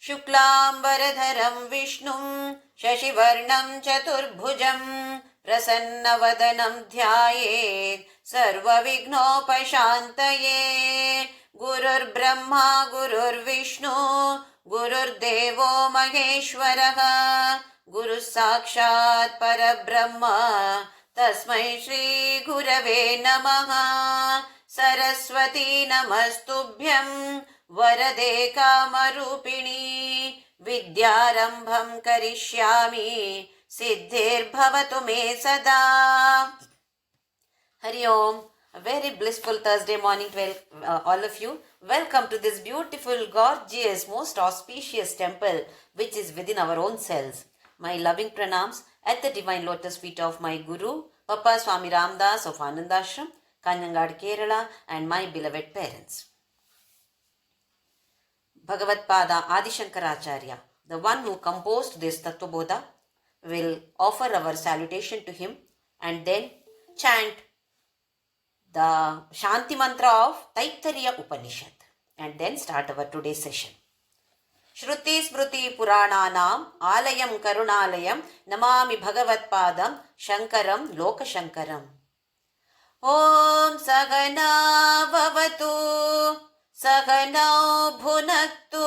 शुक्लाम्बरधरं विष्णुं शशिवर्णं चतुर्भुजं प्रसन्नवदनं ध्यायेत् सर्वविघ्नोपशान्तये। गुरुर्ब्रह्मा गुरुर्विष्णु गुरुर्देवो महेश्वरः गुरुः साक्षात् परब्रह्म तस्मै श्रीगुरवे नमः। सरस्वती नमस्तुभ्यं वरदे कामरूपिणी विद्यारम्भं करिष्यामि सिद्धिर्भवतु मे सदा। Hari Om. A very blissful Thursday morning to all of you. Welcome to this beautiful, gorgeous, most auspicious temple which is within our own selves. My loving pranams at the divine lotus feet of my Guru, Papa Swami Ramdas of Anandashram, Kanjangad, Kerala, and my beloved parents. Bhagavatpada Adi Shankaracharya, the one who composed this TATTVABODHA, will offer our salutation to him and then chant the Shanti Mantra of Taittiriya Upanishad and then start our today's session. Shruti Smruti Purananam Alayam Karunalayam Namami Bhagavatpadam Shankaram Lokashankaram. Om Sagana Bhavatu Saganau Bhunaktu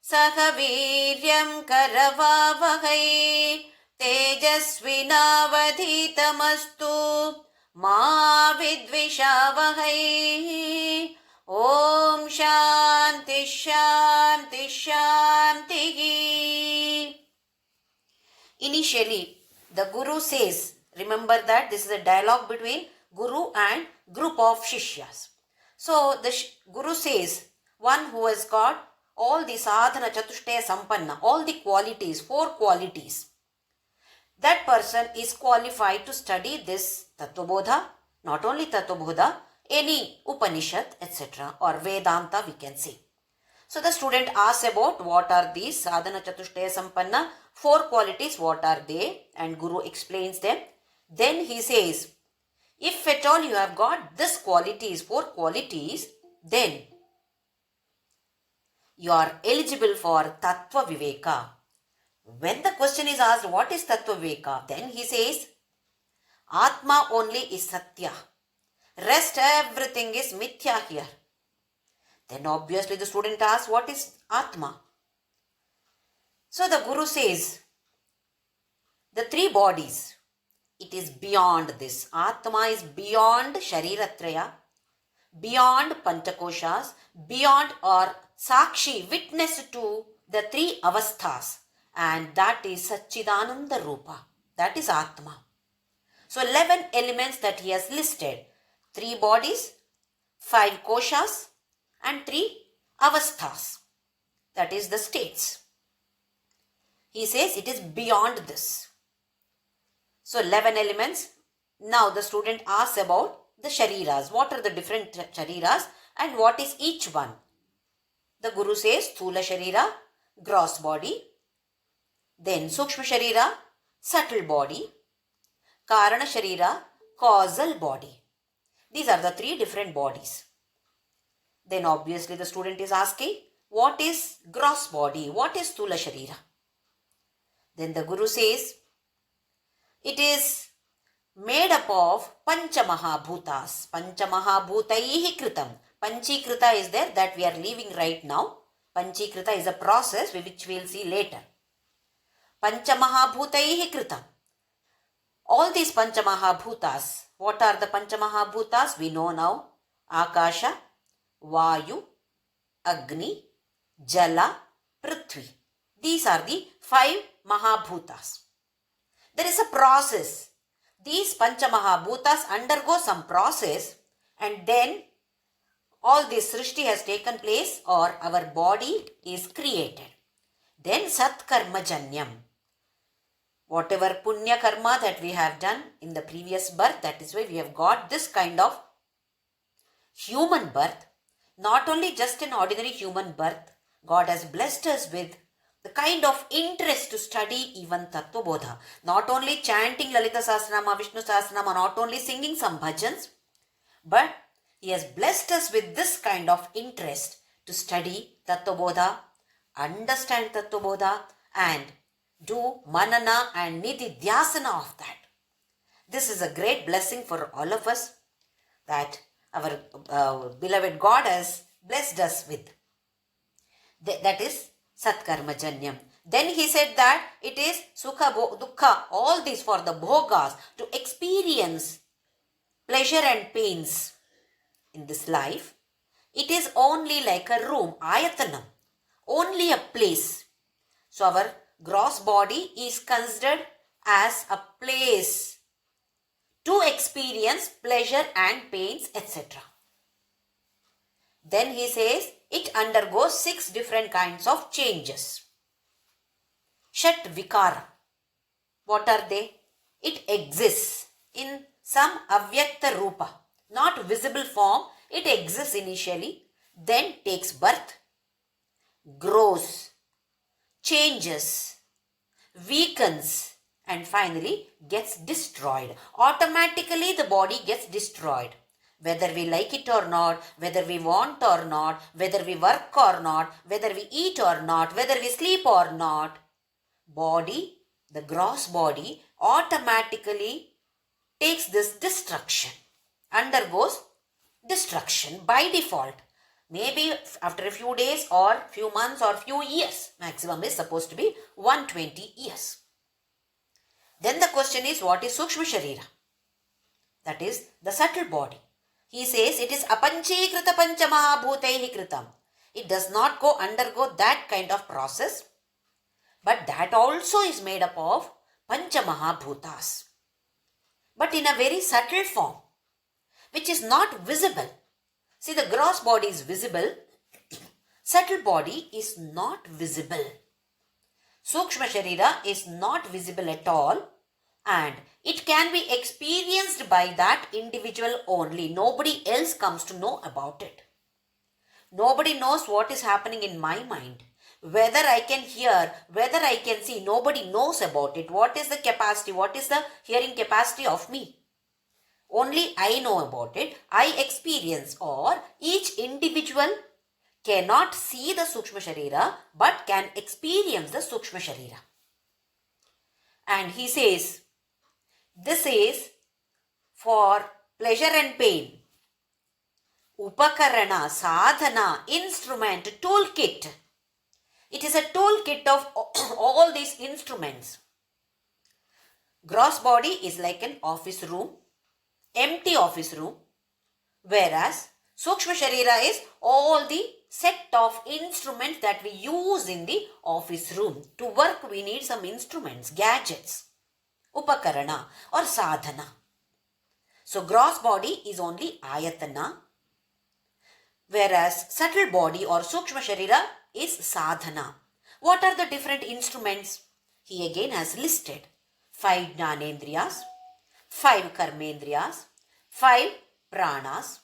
Sahaviryam Karavavahai Tejasvinavadhitamastu Ma vidvishavahai. Om Shanti Shanti Shanti. Initially, the Guru says, remember that this is a dialogue between Guru and group of Shishyas. So the Guru says, one who has got all the sadhana chatushtaya sampanna, all the qualities, 4 qualities, that person is qualified to study this TATTVABODHA, not only TATTVABODHA, any Upanishad, etc. or Vedanta we can say. So the student asks about what are these sadhana chatushtaya sampanna, 4 qualities, what are they? And Guru explains them. Then he says, if at all you have got this qualities, 4 qualities, then you are eligible for Tattva Viveka. When the question is asked, what is Tattva Viveka? Then he says, Atma only is Satya. Rest everything is Mithya here. Then obviously the student asks, what is Atma? So the Guru says, the 3 bodies, it is beyond this. Atma is beyond Shariratraya, beyond Panchakoshas, beyond or Sakshi, witness to the 3 Avasthas. And that is Satchidananda Rupa. That is Atma. So 11 elements that he has listed. 3 bodies, 5 koshas and 3 avasthas. That is the states. He says it is beyond this. So 11 elements. Now the student asks about the shariras. What are the different shariras and what is each one? The Guru says Sthula Sharira, gross body. Then Sukshma Sharira, subtle body. Karana Sharira, causal body. These are the 3 different bodies. Then obviously the student is asking, what is gross body? What is Sthula Sharira? Then the Guru says, it is made up of Panchamahabhutas. Panchamahabhutaihi kritam. Panchikrita is there that we are leaving right now. Panchikrita is a process which we will see later. Panchamahabhutaihi kritam. All these Panchamahabhutas, what are the Panchamahabhutas? We know now. Akasha, Vayu, Agni, Jala, Prithvi. These are the 5 Mahabhutas. There is a process. These Panchamahabhutas undergo some process and then all this Srishti has taken place or our body is created. Then Satkarma Janyam. Whatever punya karma that we have done in the previous birth, that is why we have got this kind of human birth. Not only just an ordinary human birth, God has blessed us with the kind of interest to study even Tattvabodha. Not only chanting Lalita Sahasranama, Vishnu Sahasranama, not only singing some bhajans, but He has blessed us with this kind of interest to study Tattvabodha, understand Tattvabodha, and do manana and nididhyasana of that. This is a great blessing for all of us that our beloved God has blessed us with. That is Satkarmajanyam. Then he said that it is Sukha, Dukkha, all these for the bhogas, to experience pleasure and pains in this life. It is only like a room, ayatanam, only a place. So our gross body is considered as a place to experience pleasure and pains, etc. Then he says it undergoes 6 different kinds of changes. Shat Vikara. What are they? It exists in some avyakta rupa, not visible form. It exists initially, then takes birth, grows, changes, weakens, and finally gets destroyed. Automatically the body gets destroyed. Whether we like it or not, whether we want or not, whether we work or not, whether we eat or not, whether we sleep or not, body, the gross body, automatically takes this destruction, undergoes destruction by default. Maybe after a few days or few months or few years. Maximum is supposed to be 120 years. Then the question is, what is Sukshma Sharira? That is the subtle body. He says it is apancheekrita panchamahabhutaihi kritam. It does not undergo that kind of process, but that also is made up of panchamahabhutas, but in a very subtle form, which is not visible. See, the gross body is visible, subtle body is not visible. Sukshma Sharira is not visible at all, and it can be experienced by that individual only. Nobody else comes to know about it. Nobody knows what is happening in my mind. Whether I can hear, whether I can see, nobody knows about it. What is the capacity? What is the hearing capacity of me? Only I know about it. I experience, or each individual cannot see the Sukshma Sharira but can experience the Sukshma Sharira. And he says, this is for pleasure and pain. Upakarana, sadhana, instrument, toolkit. It is a toolkit of all these instruments. Gross body is like an office room, empty office room, whereas Sukshma Sharira is all the set of instruments that we use in the office room. To work we need some instruments, gadgets, upakarana or sadhana. So gross body is only ayatana, whereas subtle body or Sukshma Sharira is sadhana. What are the different instruments? He again has listed 5 Jnanendriyas, 5 Karmendriyas, 5 Pranas,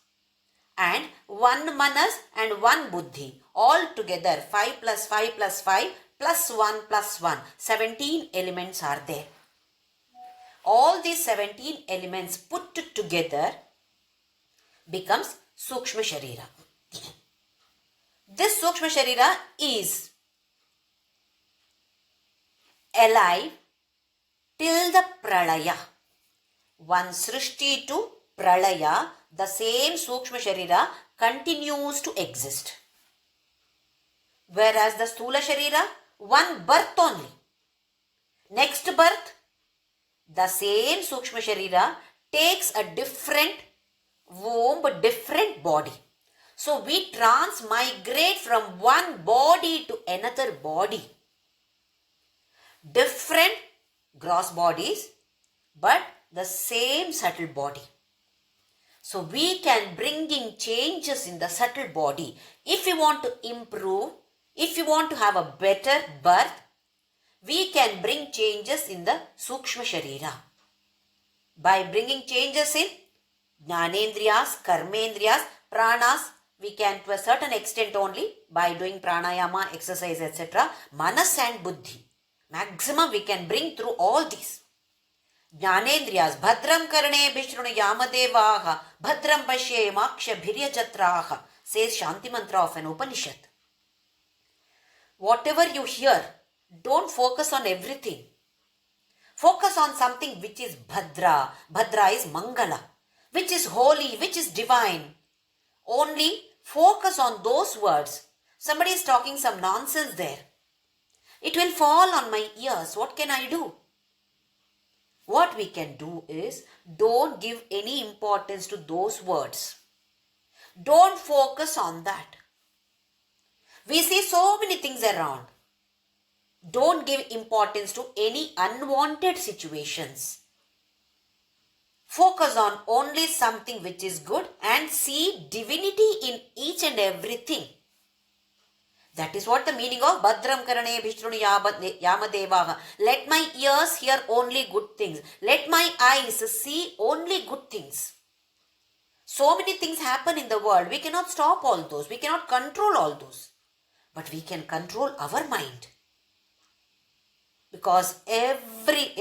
and 1 Manas and 1 Buddhi. All together 5 plus 5 plus 5 plus 1 plus 1. 17 elements are there. All these 17 elements put together becomes Sukshma Sharira. This Sukshma Sharira is alive till the Pralaya. One Srishti to Pralaya, the same Sukshma Sharira continues to exist. Whereas the Sthula Sharira, one birth only. Next birth, the same Sukshma Sharira takes a different womb, different body. So we transmigrate from one body to another body. Different gross bodies, but the same subtle body. So we can bring in changes in the subtle body. If we want to improve, if we want to have a better birth, we can bring changes in the Sukshma Sharira. By bringing changes in Jnanendriyas, Karmendriyas, Pranas, we can to a certain extent only by doing pranayama, exercise, etc. Manas and Buddhi. Maximum we can bring through all these. Jnanendriyas, Bhadram Karane Bhishrunu Yamadevaha, Bhadram Pashye Maksha Bhirya Chatraha, says Shanti Mantra of an Upanishad. Whatever you hear, don't focus on everything. Focus on something which is Bhadra. Bhadra is Mangala, which is holy, which is divine. Only focus on those words. Somebody is talking some nonsense there. It will fall on my ears. What can I do? What we can do is, don't give any importance to those words. Don't focus on that. We see so many things around. Don't give importance to any unwanted situations. Focus on only something which is good and see divinity in each and everything. That is what the meaning of Bhadram Karane Bhishrunu Yamadevaha. Let my ears hear only good things. Let my eyes see only good things. So many things happen in the world. We cannot stop all those. We cannot control all those. But we can control our mind. Because every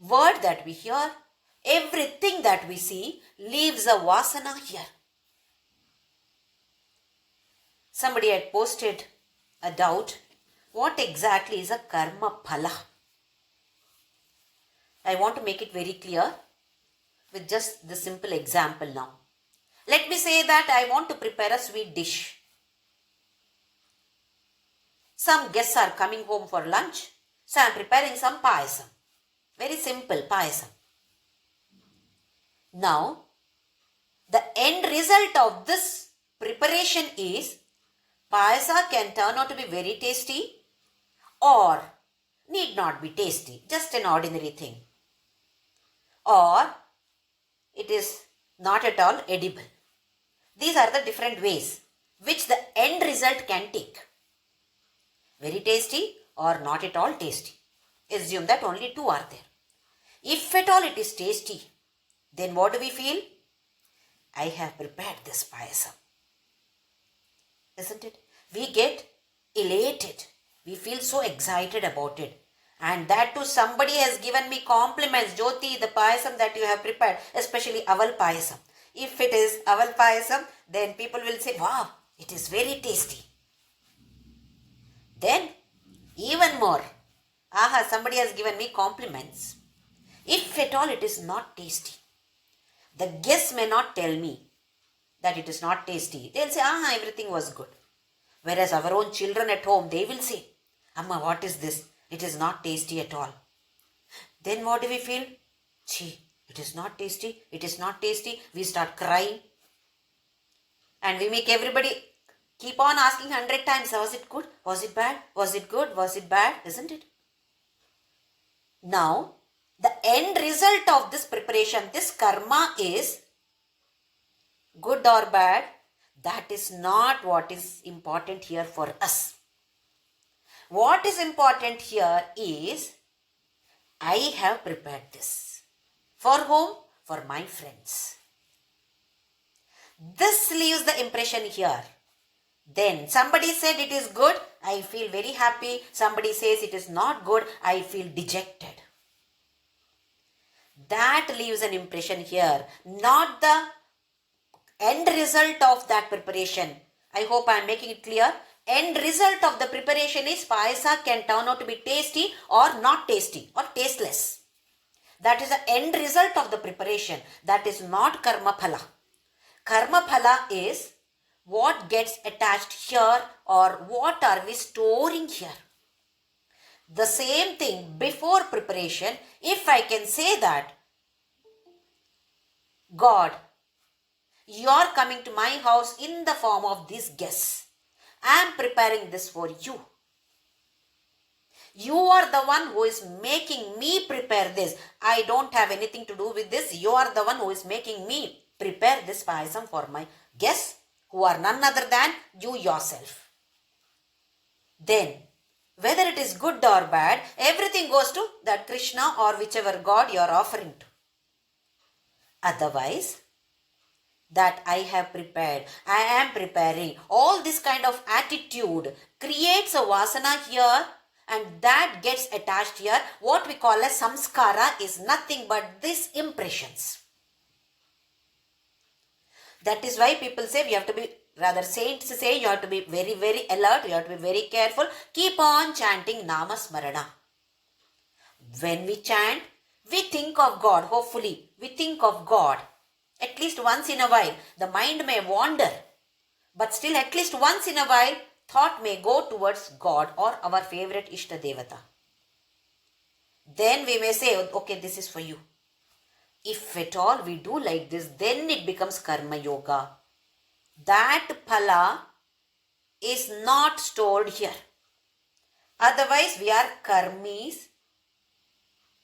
word that we hear, everything that we see leaves a vasana here. Somebody had posted a doubt. What exactly is a karma phala? I want to make it very clear with just the simple example now. Let me say that I want to prepare a sweet dish. Some guests are coming home for lunch, so I am preparing some payasam. Very simple payasam. Now, the end result of this preparation is payasa can turn out to be very tasty or need not be tasty, just an ordinary thing. Or it is not at all edible. These are the different ways which the end result can take. Very tasty or not at all tasty. Assume that only two are there. If at all it is tasty, then what do we feel? I have prepared this payasam. Isn't it? We get elated. We feel so excited about it. And that too, somebody has given me compliments. Jyoti, the payasam that you have prepared, especially aval payasam. If it is aval payasam, then people will say, wow, it is very tasty. Then, even more, somebody has given me compliments. If at all it is not tasty, the guests may not tell me that it is not tasty. They will say, everything was good. Whereas our own children at home, they will say, Amma, what is this? It is not tasty at all. Then what do we feel? It is not tasty. It is not tasty. We start crying. And we make everybody keep on asking 100 times, was it good? Was it bad? Was it good? Was it bad? Isn't it? Now, the end result of this preparation, this karma is good or bad. That is not what is important here for us. What is important here is, I have prepared this. For whom? For my friends. This leaves the impression here. Then somebody said it is good, I feel very happy. Somebody says it is not good, I feel dejected. That leaves an impression here, not the end result of that preparation. I hope I am making it clear. End result of the preparation is payasa can turn out to be tasty or not tasty or tasteless. That is the end result of the preparation. That is not karma phala. Karma phala is what gets attached here or what are we storing here. The same thing before preparation, if I can say that, God, you are coming to my house in the form of these guests. I am preparing this for you. You are the one who is making me prepare this. I don't have anything to do with this. You are the one who is making me prepare this payasam for my guests, who are none other than you yourself. Then, Whether it is good or bad, everything goes to that Krishna or whichever God you are offering to. Otherwise, that I have prepared, I am preparing, all this kind of attitude creates a vasana here, and that gets attached here. What we call as samskara is nothing but these impressions. That is why people say we have to be, rather saints say you have to be very, very alert, you have to be very careful. Keep on chanting Nama Smarana. When we chant, we think of God, hopefully. We think of God. At least once in a while. The mind may wander. But still at least once in a while, thought may go towards God or our favorite Ishta Devata. Then we may say, okay, this is for you. If at all we do like this, then it becomes Karma Yoga. That phala is not stored here. Otherwise, we are karmis.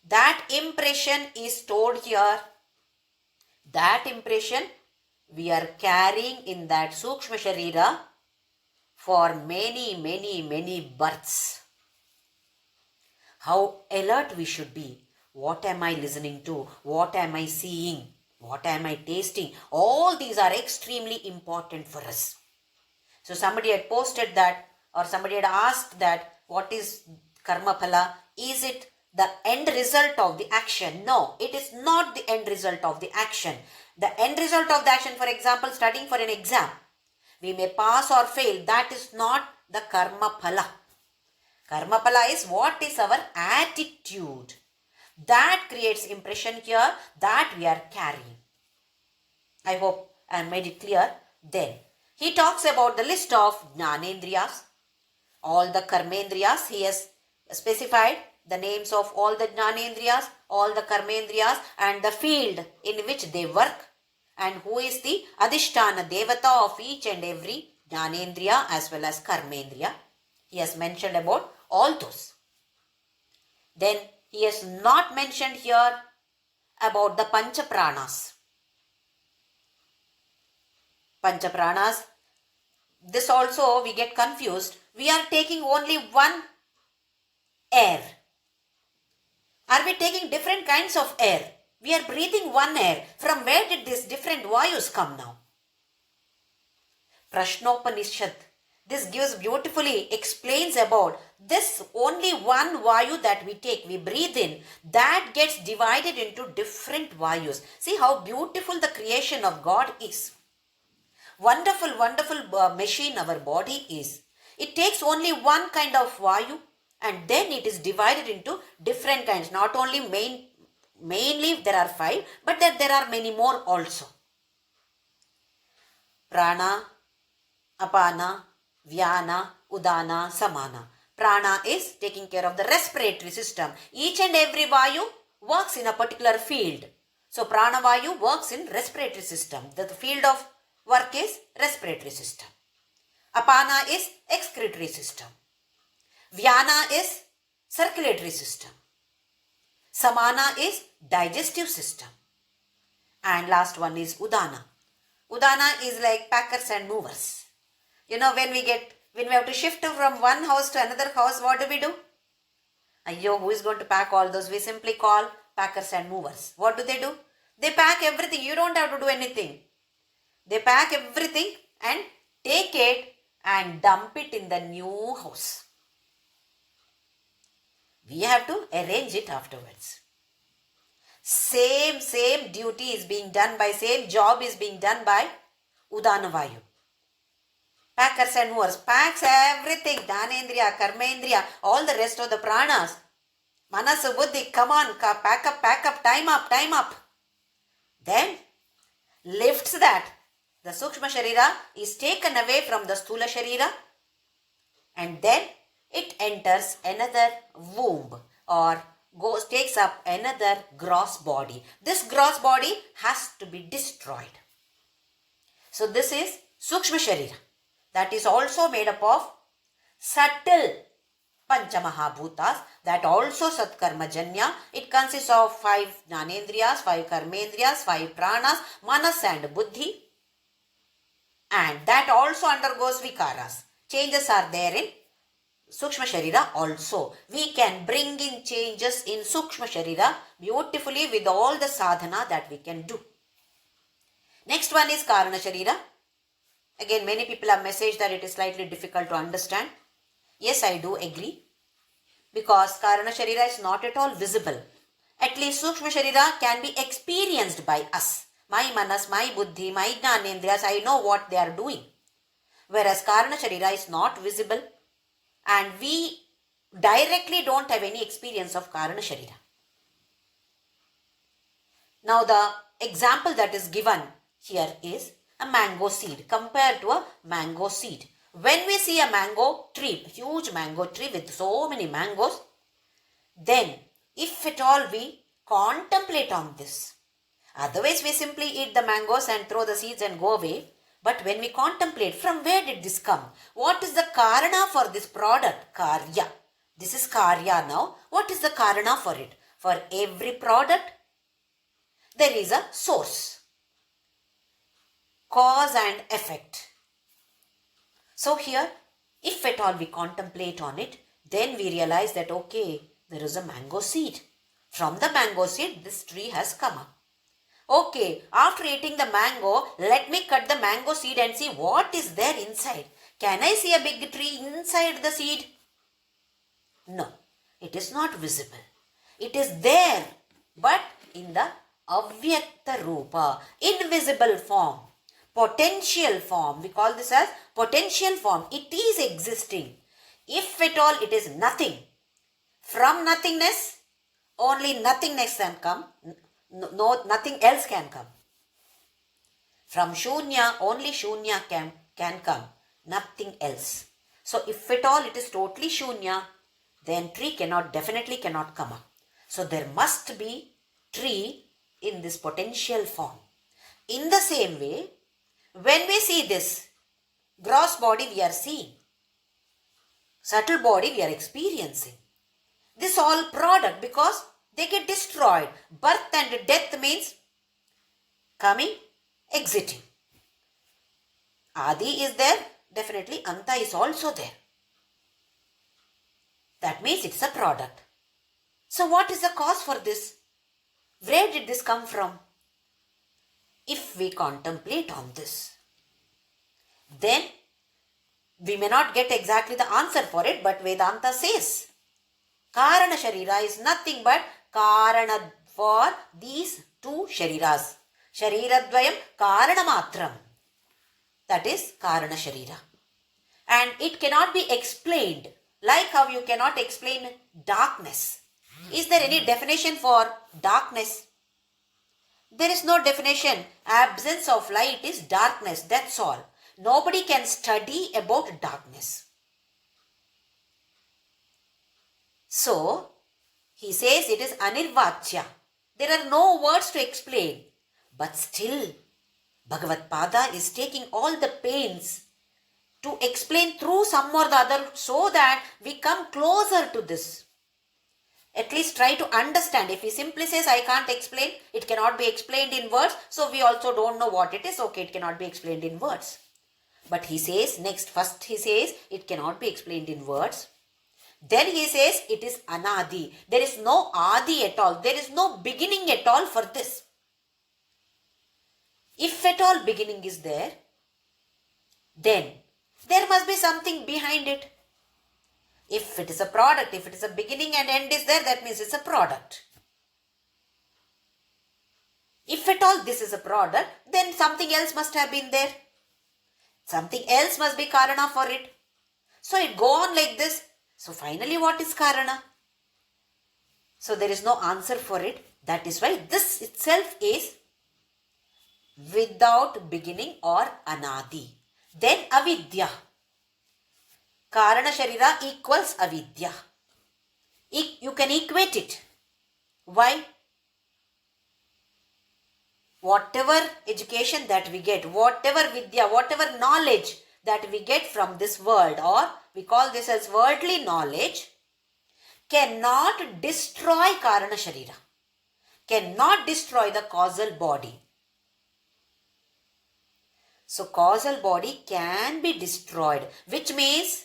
That impression is stored here. That impression we are carrying in that Sukshma Sharira for many, many, many births. How alert we should be. What am I listening to? What am I seeing? What am I tasting? All these are extremely important for us. So somebody had posted that, or somebody had asked that, what is karma phala? Is it the end result of the action? No, it is not the end result of the action. The end result of the action, for example, studying for an exam, we may pass or fail. That is not the karma phala. Karma phala is what is our attitude. That creates impression here that we are carrying. I hope I made it clear. Then he talks about the list of jnanendriyas, all the karmendriyas. He has specified the names of all the jnanendriyas, all the karmendriyas, and the field in which they work, and who is the adhishtana devata of each and every jnanendriya as well as karmendriya. He has mentioned about all those. Then he has not mentioned here about the Pancha Pranas. Pancha Pranas, this also we get confused. We are taking only one air. Are we taking different kinds of air? We are breathing one air. From where did these different vayus come now? Prashnopanishad. This gives beautifully, explains about this only one vayu that we take, we breathe in, that gets divided into different vayus. See how beautiful the creation of God is. Wonderful, wonderful machine our body is. It takes only one kind of vayu and then it is divided into different kinds. Not only mainly there are 5, but there are many more also. Prana, Apana, Vyana, Udana, Samana. Prana is taking care of the respiratory system. Each and every vayu works in a particular field. So prana vayu works in respiratory system. The field of work is respiratory system. Apana is excretory system. Vyana is circulatory system. Samana is digestive system. And last one is Udana. Udana is like packers and movers. You know, when we have to shift from one house to another house, what do? Ayyo, who is going to pack all those? We simply call packers and movers. What do? They pack everything. You don't have to do anything. They pack everything and take it and dump it in the new house. We have to arrange it afterwards. Same duty is being done by, same job is being done by Udana Vayu. Packers and movers, packs everything, Dhanendriya, Karmendriya, all the rest of the pranas. Manasu, Buddhi, come on, pack up, time up. Then lifts that. The Sukshma Sharira is taken away from the Sthula Sharira and then it enters another womb or takes up another gross body. This gross body has to be destroyed. So this is Sukshma Sharira. That is also made up of subtle Panchamahabhutas, that also Satkarma Janya. It consists of 5 Jnanendriyas, 5 Karmendriyas, 5 Pranas, Manas and Buddhi. And that also undergoes Vikaras. Changes are there in Sukshma Sharira also. We can bring in changes in Sukshma Sharira beautifully with all the sadhana that we can do. Next one is Karana Sharira. Again, many people have messaged that it is slightly difficult to understand. Yes, I do agree. Because Karana Sharira is not at all visible. At least Sukshma Sharira can be experienced by us. My manas, my buddhi, my jnanendriyas, I know what they are doing. Whereas Karana Sharira is not visible. And we directly don't have any experience of Karana Sharira. Now the example that is given here is a mango seed compared to a mango seed. When we see a mango tree, a huge mango tree with so many mangoes, then if at all we contemplate on this, otherwise we simply eat the mangoes and throw the seeds and go away. But when we contemplate, from where did this come? What is the karana for this product? Karya. This is karya now. What is the karana for it? For every product, there is a source. Cause and effect. So here, if at all we contemplate on it, then we realize that okay, there is a mango seed. From the mango seed, this tree has come up. Okay, after eating the mango, let me cut the mango seed and see what is there inside. Can I see a big tree inside the seed? No, it is not visible. It is there, but in the avyakta rupa, invisible form, potential form. We call this as potential form. It is existing. If at all it is nothing, from nothingness, only nothingness can come. No, nothing else can come. From shunya, only shunya can come. Nothing else. So if at all it is totally shunya, then tree definitely cannot come up. So there must be tree in this potential form. In the same way, when we see this gross body we are seeing, subtle body we are experiencing, this all product, because they get destroyed. Birth and death means coming, exiting. Adi is there, definitely Anta is also there. That means it's a product. So what is the cause for this? Where did this come from? If we contemplate on this, then we may not get exactly the answer for it, but Vedanta says Karana Sharira is nothing but Karana for these two Shariras. Shariradvayam Karana Matram. That is Karana Sharira. And it cannot be explained. Like how you cannot explain darkness. Is there any definition for darkness? There is no definition. Absence of light is darkness. That's all. Nobody can study about darkness. So, he says it is anirvachya. There are no words to explain. But still, Bhagavad Pada is taking all the pains to explain through some or the other so that we come closer to this. At least try to understand. If he simply says, I can't explain, it cannot be explained in words, so we also don't know what it is. Okay, it cannot be explained in words. But he says, first he says, it cannot be explained in words. Then he says, it is anadi. There is no adi at all. There is no beginning at all for this. If at all beginning is there, then there must be something behind it. If it is a product, if it is a beginning and end is there, that means it's a product. If at all this is a product, then something else must have been there. Something else must be karana for it. So it go on like this. So finally what is karana? So there is no answer for it. That is why this itself is without beginning or anadi. Then avidya. Karana Sharira equals avidya. You can equate it. Why? Whatever education that we get, whatever vidya, whatever knowledge that we get from this world, or we call this as worldly knowledge, cannot destroy Karana Sharira. Cannot destroy the causal body. So causal body can be destroyed, which means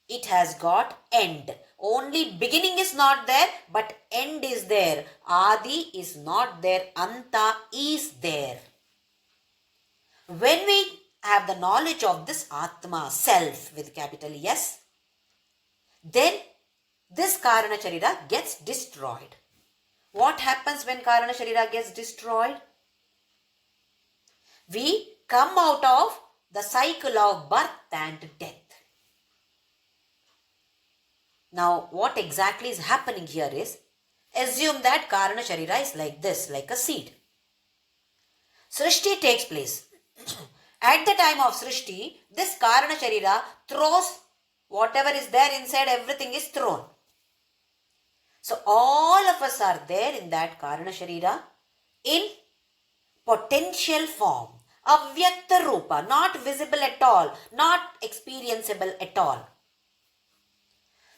it has got end. Only beginning is not there, but end is there. Adi is not there, Anta is there. When we have the knowledge of this Atma, self with capital S, then this Karana Sharira gets destroyed. What happens when Karana Sharira gets destroyed? We come out of the cycle of birth and death. Now, what exactly is happening here is, assume that Karana Sharira is like this, like a seed. Srishti takes place. At the time of Srishti, this Karana Sharira throws whatever is there inside, everything is thrown. So, all of us are there in that Karana Sharira in potential form. Avyakta Rupa, not visible at all, not experienceable at all.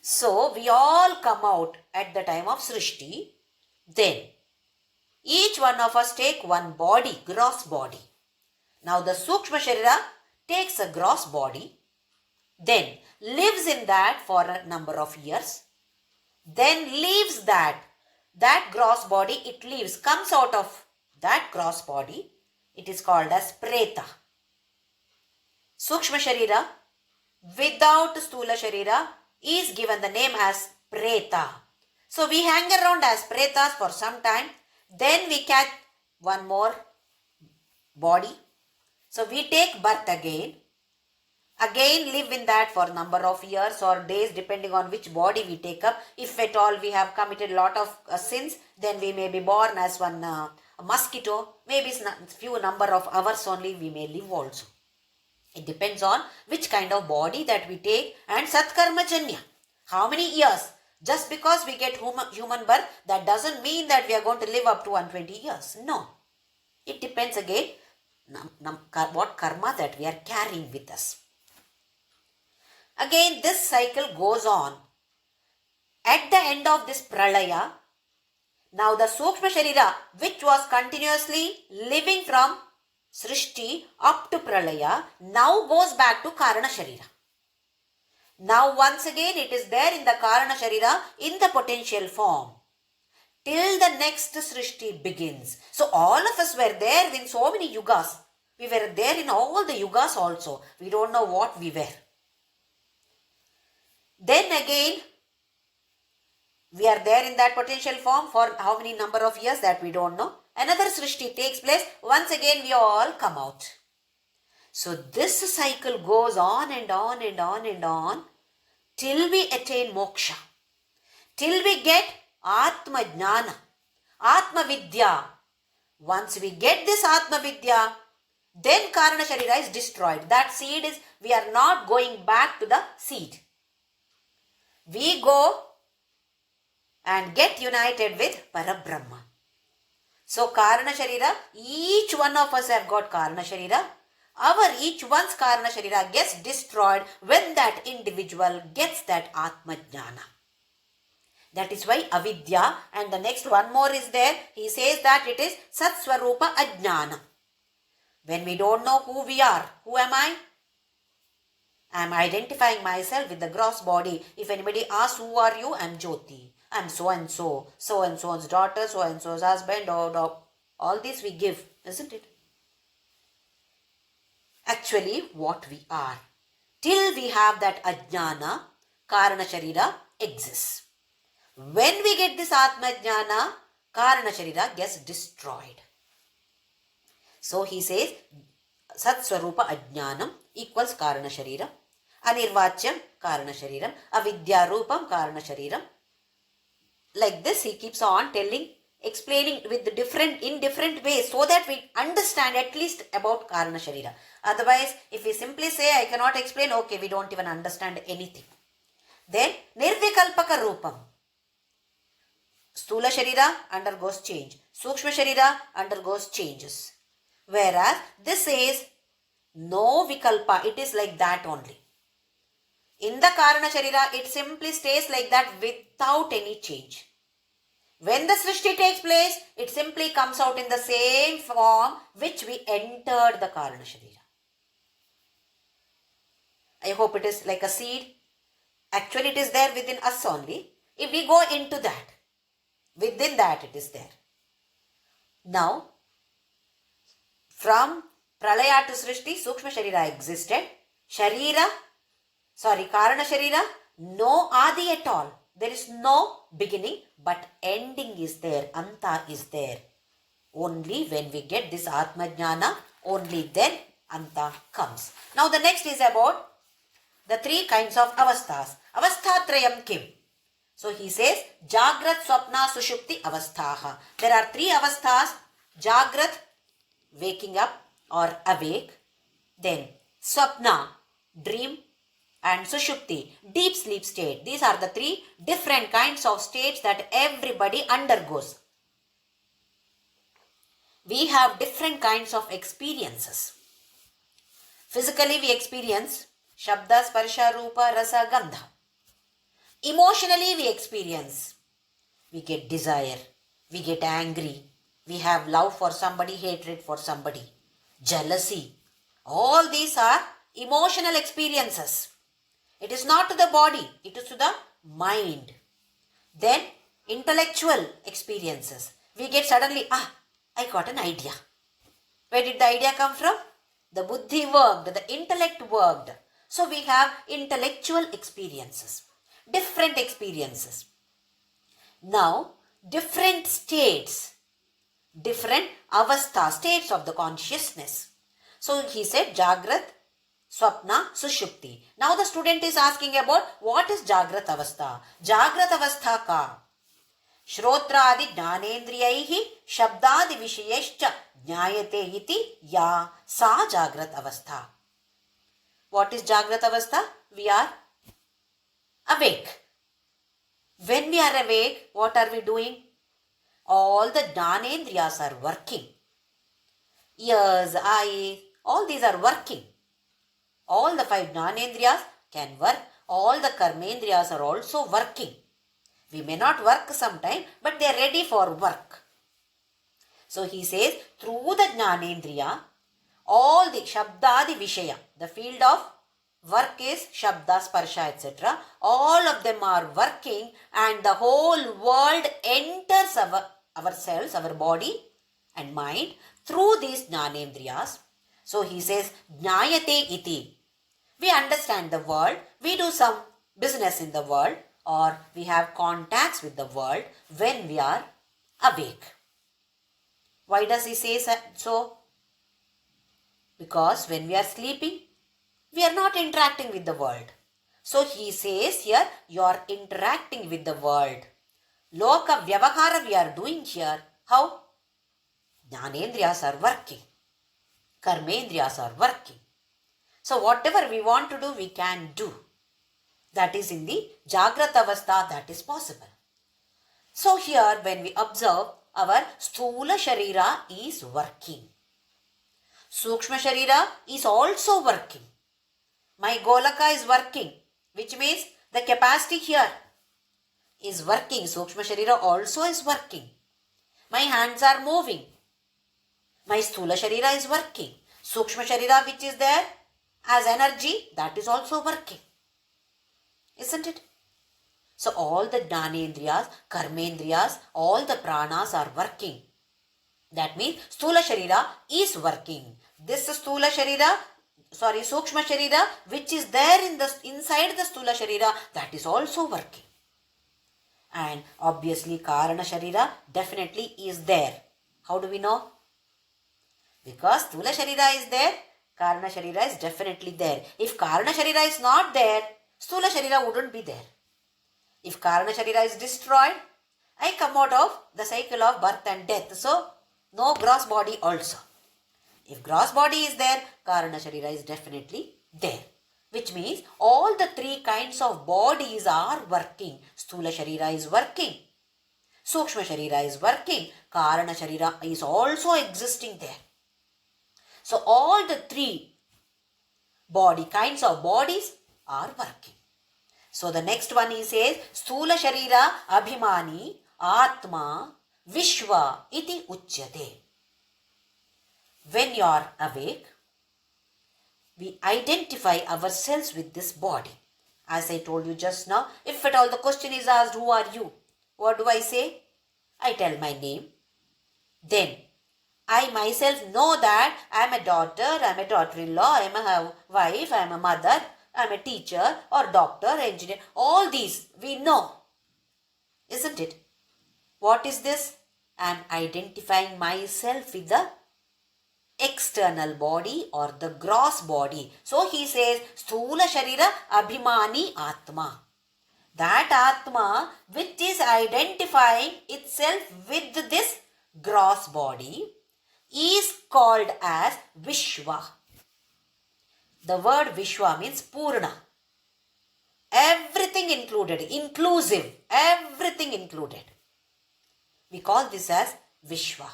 So, we all come out at the time of Srishti. Then, each one of us take one body, gross body. Now, the Sukshma Sharira takes a gross body, then lives in that for a number of years, then leaves that gross body, it leaves, comes out of that gross body. It is called as Preta. Sukshma Sharira without Stula Sharira is given the name as Preta. So we hang around as Pretas for some time. Then we catch one more body. So we take birth again. Again live in that for a number of years or days depending on which body we take up. If at all we have committed a lot of sins, then we may be born as one mosquito. Maybe few number of hours only we may live also. It depends on which kind of body that we take and Satkarma Janya. How many years? Just because we get human birth, that doesn't mean that we are going to live up to 120 years. No. It depends again what karma that we are carrying with us. Again, this cycle goes on. At the end of this Pralaya, now the Sukshma Sharira, which was continuously living from Srishti up to Pralaya, now goes back to Karana Sharira. Now once again it is there in the Karana Sharira in the potential form till the next Srishti begins. So all of us were there in so many yugas. We were there in all the yugas also. We don't know what we were. Then again, we are there in that potential form for how many number of years that we don't know. Another Srishti takes place. Once again, we all come out. So this cycle goes on and on and on and on till we attain moksha. Till we get Atma Jnana, Atma Vidya. Once we get this Atma Vidya, then Karana Sharira is destroyed. That seed is, we are not going back to the seed. We go and get united with Parabrahma. So Karana Sharira, each one of us have got Karana Sharira. Each one's Karana Sharira gets destroyed when that individual gets that Atma Jnana. That is why Avidya, and the next one more is there. He says that it is Sat Swarupa Ajnana. When we don't know who we are, who am I? I am identifying myself with the gross body. If anybody asks who are you, I am Jyoti. I am so and so's daughter, so and so's husband, or all this we give, isn't it? Actually, what we are. Till we have that Ajnana, Karana Sharira exists. When we get this Atma Jnana, Karana Sharira gets destroyed. So he says, Sat Swarupa Ajnanam equals Karana Sharira. Anirvachyam Karana Shariram. Avidya Rupam Karana Shariram. Like this he keeps on telling, explaining with in different ways so that we understand at least about Karana Sharira. Otherwise, if we simply say I cannot explain, okay, we don't even understand anything. Then Nirvikalpaka Rupam. Stula Sharira undergoes change. Sukshma Sharira undergoes changes. Whereas this is no Vikalpa. It is like that only. In the Karana Sharira, it simply stays like that without any change. When the Srishti takes place, it simply comes out in the same form which we entered the Karana Sharira. I hope it is like a seed. Actually, it is there within us only. If we go into that, within that it is there. Now, from Pralaya to Srishti, Sukshma Sharira existed. Karana Sharira, no Adi at all. There is no beginning, but ending is there. Anta is there. Only when we get this Atma Jnana, only then Anta comes. Now the next is about the three kinds of avasthas. Avasthatrayam kim? So he says, Jagrath Swapna Sushupti Avasthaha. There are three avasthas. Jagrath, waking up or awake. Then Swapna, dream. And Sushupti, deep sleep state. These are the three different kinds of states that everybody undergoes. We have different kinds of experiences. Physically, we experience Shabda, Sparsha, Rupa, Rasa, Gandha. Emotionally, we get desire, we get angry, we have love for somebody, hatred for somebody, jealousy. All these are emotional experiences. It is not to the body, it is to the mind. Then, intellectual experiences. We get suddenly, I got an idea. Where did the idea come from? The buddhi worked, the intellect worked. So we have intellectual experiences, different experiences. Now, different states, different avastha, states of the consciousness. So he said Jagrath, Swapna, Sushupti. Now the student is asking about what is Jagrath Avastha. Jagrath Avastha ka Shrotradi Jnanendriyaihi Shabdadi Vishayescha Jnayate iti ya sa Jagrath Avastha. What is Jagrath Avastha? We are awake. When we are awake, what are we doing? All the Jnanendriyas are working. Ears, eyes, all these are working. All the five Jnanendriyas can work. All the Karmendriyas are also working. We may not work sometime, but they are ready for work. So he says, through the Jnanendriya, all the Shabdadi Vishaya, the field of work is Shabda, Sparsha, etc. All of them are working and the whole world enters ourselves, our body and mind through these Jnanendriyas. So he says, Jnayate iti. We understand the world, we do some business in the world or we have contacts with the world when we are awake. Why does he say so? Because when we are sleeping, we are not interacting with the world. So he says here, you are interacting with the world. Loka Vyavahara we are doing here. How? Jnanendriyas are working. Karmendriyas are working. So whatever we want to do, we can do. That is in the Jagrath Avastha, that is possible. So here when we observe, our Sthula Sharira is working. Sukshma Sharira is also working. My Golaka is working, which means the capacity here is working. Sukshma Sharira also is working. My hands are moving. My Sthula Sharira is working. Sukshma Sharira which is there as energy, that is also working. Isn't it? So all the Jnanendriyas, Karmendriyas, all the pranas are working. That means Sthula Sharira is working. This Sthula Sharira, Sukshma Sharira, which is there inside the Sthula Sharira, that is also working. And obviously Karana Sharira definitely is there. How do we know? Because Sthula Sharira is there, Karana Sharira is definitely there. If Karana Sharira is not there, Sthula Sharira wouldn't be there. If Karana Sharira is destroyed, I come out of the cycle of birth and death. So, no gross body also. If gross body is there, Karana Sharira is definitely there. Which means all the three kinds of bodies are working. Sthula Sharira is working. Sukshma Sharira is working. Karana Sharira is also existing there. So all the three kinds of bodies are working. So the next one he says, Sthula Sharira Abhimani Atma Vishwa iti Uchyate. When you are awake, we identify ourselves with this body. As I told you just now, if at all the question is asked, who are you? What do I say? I tell my name. Then, I myself know that I am a daughter, I am a daughter-in-law, I am a wife, I am a mother, I am a teacher or doctor, engineer. All these we know. Isn't it? What is this? I am identifying myself with the external body or the gross body. So he says, Sthula Sharira Abhimani Atma. That Atma which is identifying itself with this gross body is called as Vishwa. The word Vishwa means Purna. Everything included, inclusive, everything included. We call this as Vishwa.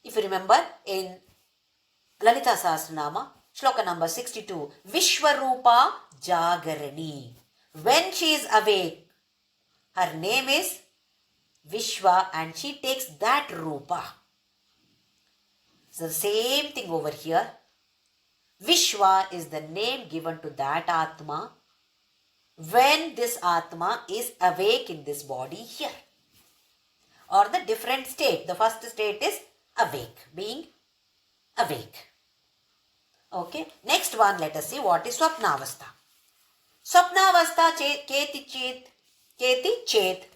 If you remember in Lalita Sahasranama, shloka number 62, Vishwarupa Jagarani. When she is awake, her name is Vishwa and she takes that Rupa. So the same thing over here. Vishwa is the name given to that Atma when this Atma is awake in this body here. Or the different state. The first state is awake, being awake. Okay. Next one, let us see what is Swapna Avastha. Swapna Avastha keti chet.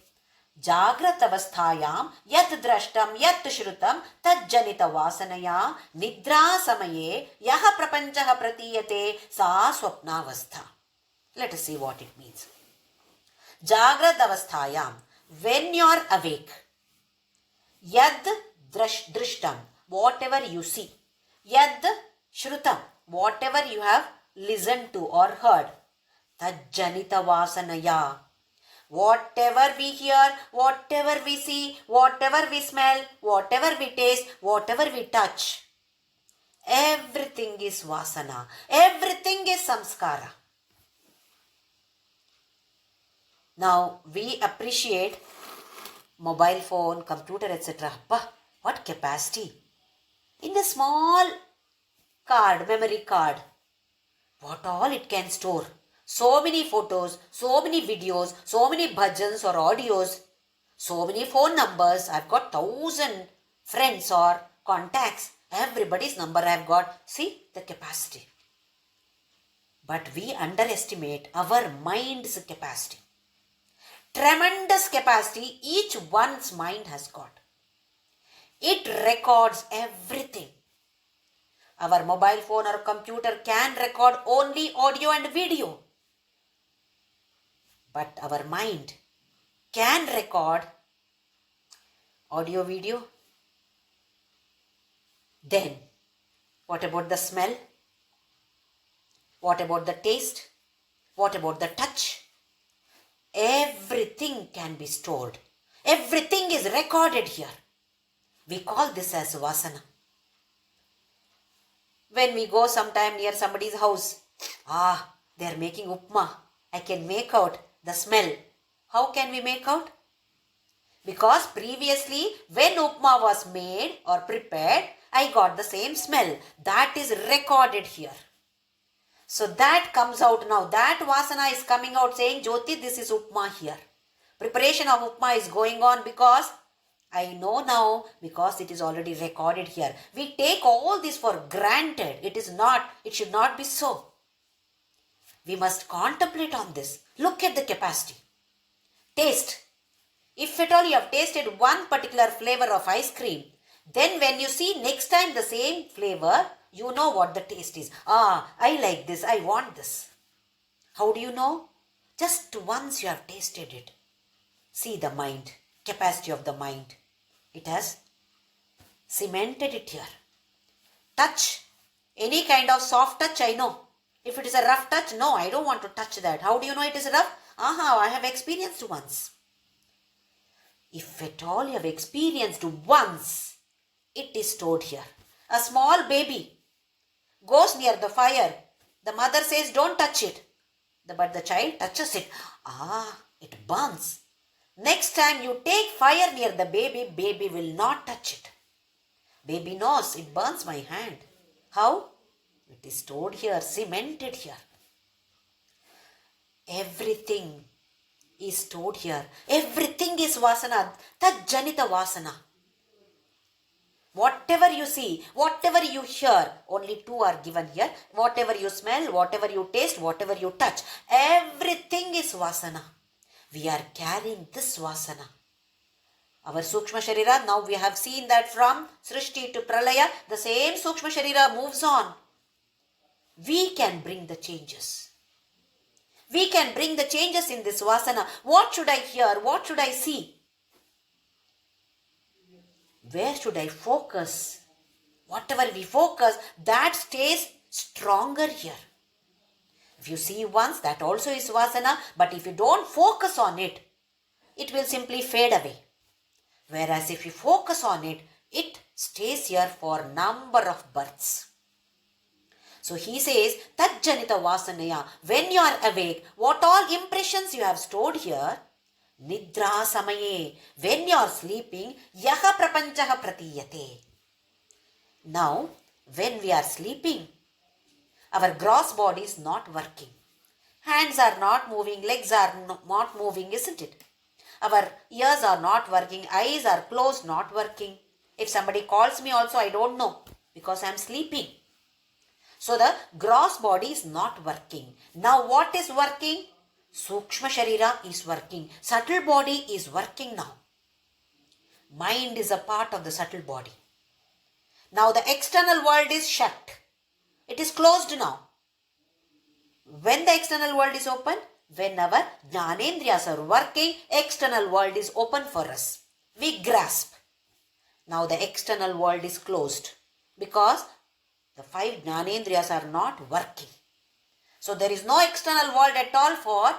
Jagrath Avasthayam yat drashtam yat shrutam tad janita vasanaya nidra samaye yaha prapanchaha pratiyate sa Swapna Avastha. Let us see what it means. Jagrath Avasthayam, when you are awake. Yad drishtam, whatever you see. Yad shrutam, whatever you have listened to or heard. Tajjanita vasanaya. Whatever we hear, whatever we see, whatever we smell, whatever we taste, whatever we touch. Everything is vasana. Everything is samskara. Now we appreciate mobile phone, computer, etc. What capacity? In a small card, memory card, what all it can store. So many photos, so many videos, so many bhajans or audios, so many phone numbers. I've got 1,000 friends or contacts. Everybody's number I've got. See the capacity. But we underestimate our mind's capacity. Tremendous capacity each one's mind has got. It records everything. Our mobile phone or computer can record only audio and video. But our mind can record audio, video. Then, what about the smell? What about the taste? What about the touch? Everything can be stored. Everything is recorded here. We call this as vasana. When we go sometime near somebody's house, they are making upma. I can make out the smell. How can we make out? Because previously when upma was made or prepared, I got the same smell. That is recorded here. So that comes out now. That vasana is coming out saying, Jyoti, this is upma here. Preparation of upma is going on because I know now, because it is already recorded here. We take all this for granted. It is not. It should not be so. We must contemplate on this. Look at the capacity. Taste. If at all you have tasted one particular flavor of ice cream, then when you see next time the same flavor, you know what the taste is. I like this. I want this. How do you know? Just once you have tasted it. See the mind. Capacity of the mind. It has cemented it here. Touch. Any kind of soft touch, I know. If it is a rough touch, no, I don't want to touch that. How do you know it is rough? I have experienced once. If at all you have experienced once, it is stored here. A small baby goes near the fire. The mother says, don't touch it. But the child touches it. It burns. Next time you take fire near the baby, baby will not touch it. Baby knows it burns my hand. How? It is stored here, cemented here. Everything is stored here. Everything is vasana. Tat janita vasana. Whatever you see, whatever you hear, only two are given here. Whatever you smell, whatever you taste, whatever you touch, everything is vasana. We are carrying this vasana. Our Sukshma Sharira, now we have seen that from Srishti to Pralaya, the same Sukshma Sharira moves on. We can bring the changes. We can bring the changes in this vasana. What should I hear? What should I see? Where should I focus? Whatever we focus, that stays stronger here. If you see once, that also is vasana. But if you don't focus on it, it will simply fade away. Whereas if you focus on it, it stays here for number of births. So he says, Tajjanita Vasanaya, when you are awake, what all impressions you have stored here, Nidra Samaye, when you are sleeping, Yaha Prapanchaha Pratiyate. Now, when we are sleeping, our gross body is not working. Hands are not moving, legs are not moving, isn't it? Our ears are not working, eyes are closed, not working. If somebody calls me also, I don't know because I am sleeping. So the gross body is not working. Now what is working? Sukshma Sharira is working. Subtle body is working now. Mind is a part of the subtle body. Now the external world is shut. It is closed now. When the external world is open? When our Jnanendriyas are working, external world is open for us. We grasp. Now the external world is closed because the 5 Jnanendriyas are not working. So there is no external world at all for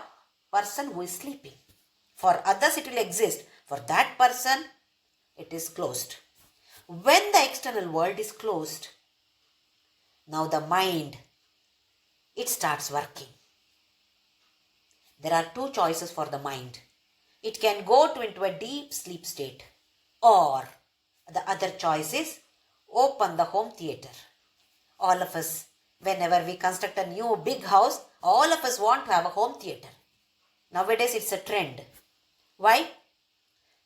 person who is sleeping. For others it will exist. For that person it is closed. When the external world is closed, now the mind, it starts working. There are 2 choices for the mind. It can go into a deep sleep state, or the other choice is open the home theater. All of us, whenever we construct a new big house, all of us want to have a home theater. Nowadays it's a trend. Why?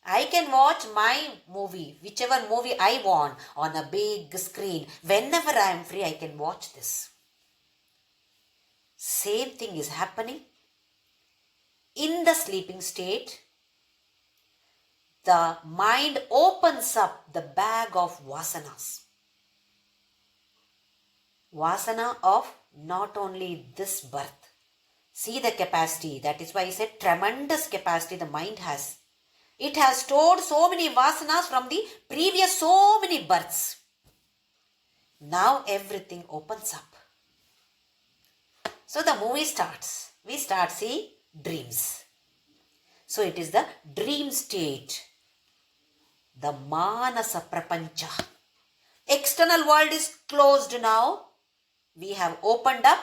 I can watch my movie, whichever movie I want, on a big screen. Whenever I am free, I can watch this. Same thing is happening. In the sleeping state, the mind opens up the bag of vasanas. Vasana of not only this birth. See the capacity. That is why I said tremendous capacity the mind has. It has stored so many vasanas from the previous so many births. Now everything opens up. So the movie starts. We start seeing dreams. So it is the dream state. The Manasa Prapancha. External world is closed now. We have opened up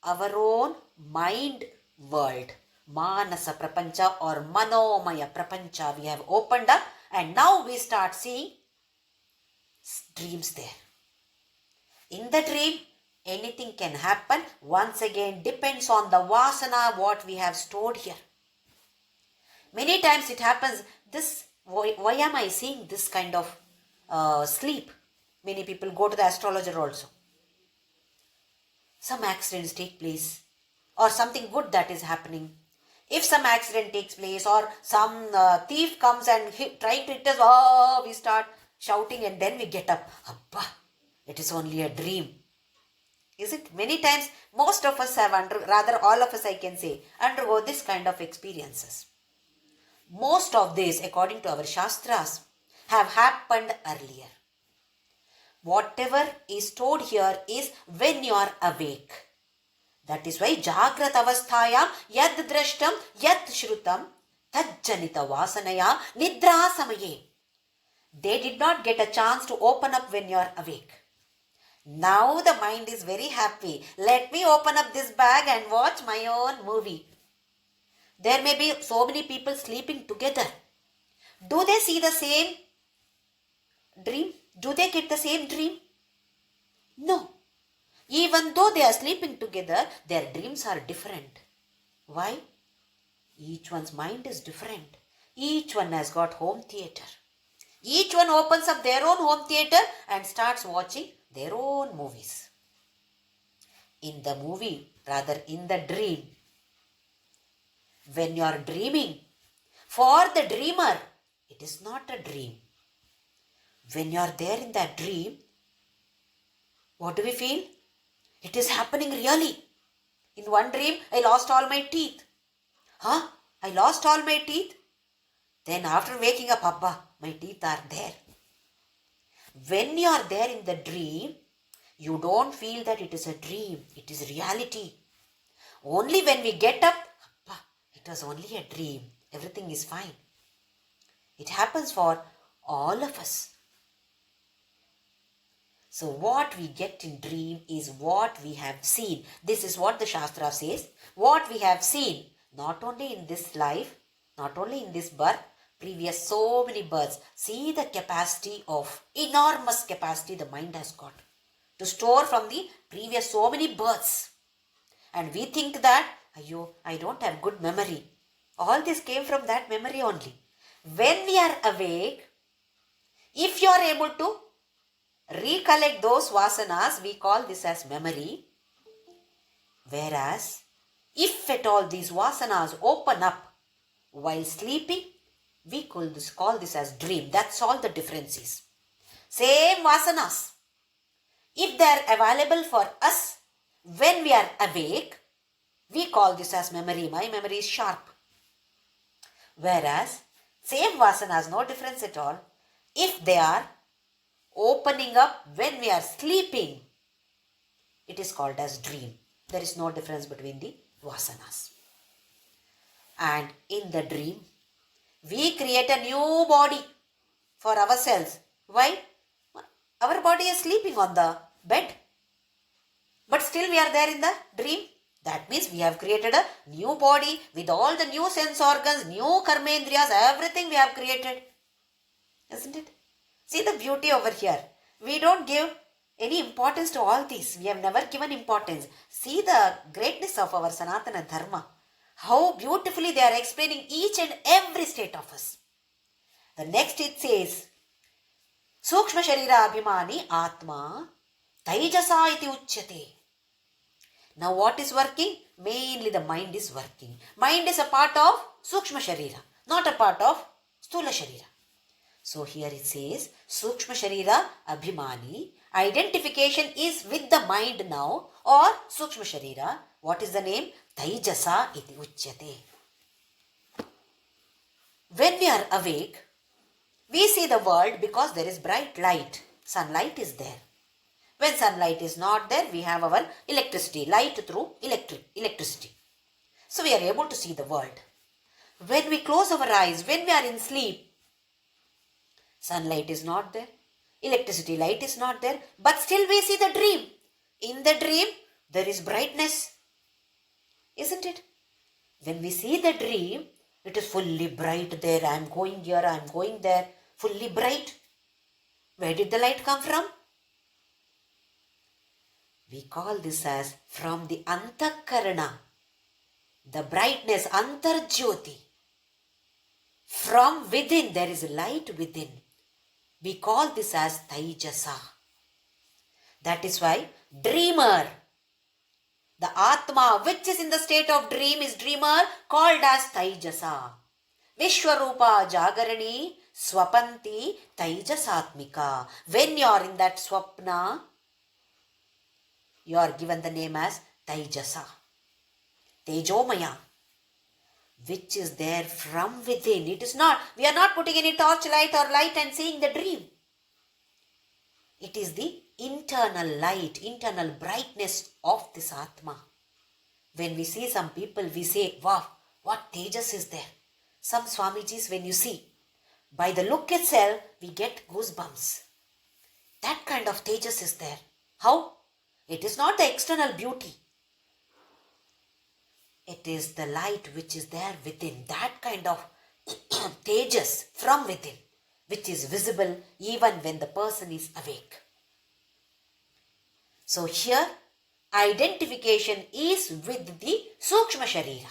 our own mind world. Manasa Prapancha or Manomaya Prapancha. We have opened up and now we start seeing dreams there. In the dream, anything can happen. Once again, depends on the vasana what we have stored here. Many times it happens, why am I seeing this kind of sleep? Many people go to the astrologer also. Some accidents take place or something good that is happening. If some accident takes place or some thief comes and trying to hit us, we start shouting and then we get up. Abba, it is only a dream. Is it? Many times, most of us have, rather all of us I can say, undergo this kind of experiences. Most of these, according to our Shastras, have happened earlier. Whatever is stored here is when you are awake. That is why Jagrath Avasthayam yad drashtam yad shrutam tajjanita vasanaya nidra samaye. They did not get a chance to open up when you are awake. Now the mind is very happy. Let me open up this bag and watch my own movie. There may be so many people sleeping together. Do they see the same dream? Do they get the same dream? No. Even though they are sleeping together, their dreams are different. Why? Each one's mind is different. Each one has got home theater. Each one opens up their own home theater and starts watching their own movies. In the movie, rather in the dream, when you are dreaming, for the dreamer, it is not a dream. When you are there in that dream, what do we feel? It is happening really. In one dream, I lost all my teeth. Huh? I lost all my teeth? Then after waking up, Abba, my teeth are there. When you are there in the dream, you don't feel that it is a dream. It is reality. Only when we get up, Abba, it was only a dream. Everything is fine. It happens for all of us. So what we get in dream is what we have seen. This is what the Shastra says. What we have seen, not only in this life, not only in this birth, previous so many births. See the capacity of, enormous capacity the mind has got to store from the previous so many births. And we think that, I don't have good memory. All this came from that memory only. When we are awake, if you are able to recollect those vasanas, we call this as memory. Whereas, if at all these vasanas open up while sleeping, we call this as dream. That's all the difference is. Same vasanas. If they are available for us when we are awake, we call this as memory. My memory is sharp. Whereas, same vasanas, no difference at all. If they are opening up when we are sleeping, it is called as dream. There is no difference between the vasanas. And in the dream, we create a new body for ourselves. Why? Our body is sleeping on the bed. But still we are there in the dream. That means we have created a new body with all the new sense organs, new karmendriyas, everything we have created. Isn't it? See the beauty over here. We don't give any importance to all these. We have never given importance. See the greatness of our Sanatana Dharma. How beautifully they are explaining each and every state of us. The next it says, Sukshma Sharira Abhimani Atma Taijasa iti uchyate. Now what is working? Mainly the mind is working. Mind is a part of Sukshma Sharira, not a part of Stula Sharira. So here it says, Sukshma Sharira Abhimani. Identification is with the mind now, or Sukshma Sharira. What is the name? Taijasa iti uchyate. When we are awake, we see the world because there is bright light. Sunlight is there. When sunlight is not there, we have our electricity, light through electricity. So we are able to see the world. When we close our eyes, when we are in sleep, sunlight is not there, electricity, light is not there, but still we see the dream. In the dream, there is brightness. Isn't it? When we see the dream, it is fully bright there. I am going here, I am going there. Fully bright. Where did the light come from? We call this as from the Antakarana. The brightness, Antarjyoti. From within, there is light within. We call this as Taijasa. That is why dreamer, the Atma which is in the state of dream is dreamer called as Taijasa. Vishwarupa Jagarani Swapanti Taijasatmika. When you are in that Swapna, you are given the name as Taijasa. Tejomaya, which is there from within. It is not, we are not putting any torchlight or light and seeing the dream. It is the internal light, internal brightness of this Atma. When we see some people, we say, wow, what Tejas is there. Some Swamijis, when you see, by the look itself, we get goosebumps. That kind of Tejas is there. How? It is not the external beauty. It is the light which is there within. That kind of Tejas from within, which is visible even when the person is awake. So here, identification is with the Sukshma Sharira.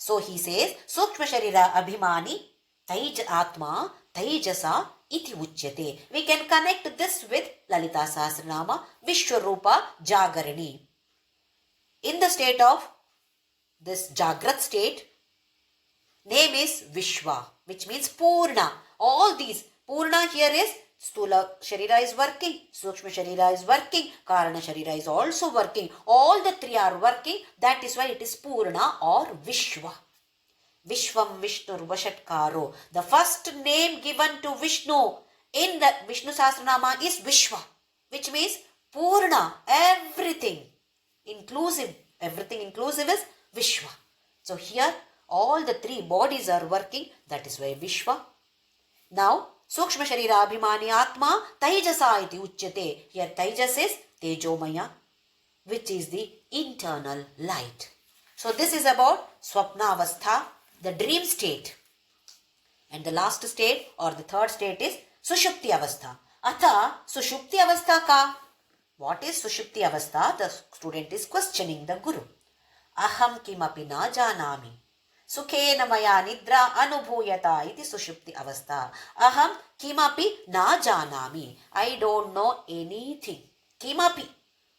So he says, Sukshma Sharira Abhimani Atma Taijasa iti uchyate. We can connect this with Lalita Sahasranama Vishwarupa Jagarini. In the state of this Jagrath state, name is Vishwa, which means Purna. All these, Purna here is Stula Sharira is working, Sukshma Sharira is working, Karana Sharira is also working. All the three are working. That is why it is Purna or Vishwa. Vishwam Vishnur Vashatkaro. The first name given to Vishnu in the Vishnu Sahasranama is Vishwa, which means Purna, everything inclusive. Everything inclusive is Vishwa. So here all the three bodies are working. That is why Vishwa. Now Sukshma Sharira Abhimani Atma Taijasa iti uchyate. Here Taijas is Tejomaya, which is the internal light. So this is about Swapna Avastha, the dream state. And the last state or the third state is Sushupti Avastha. Atha Sushupti Avastha ka? What is Sushupti Avastha? The student is questioning the Guru. Aham kimapi na janami. Sukhena maya nidra anubhuyata iti Sushupti Avastha. Aham kimapi na janami. I don't know anything. Kimapi.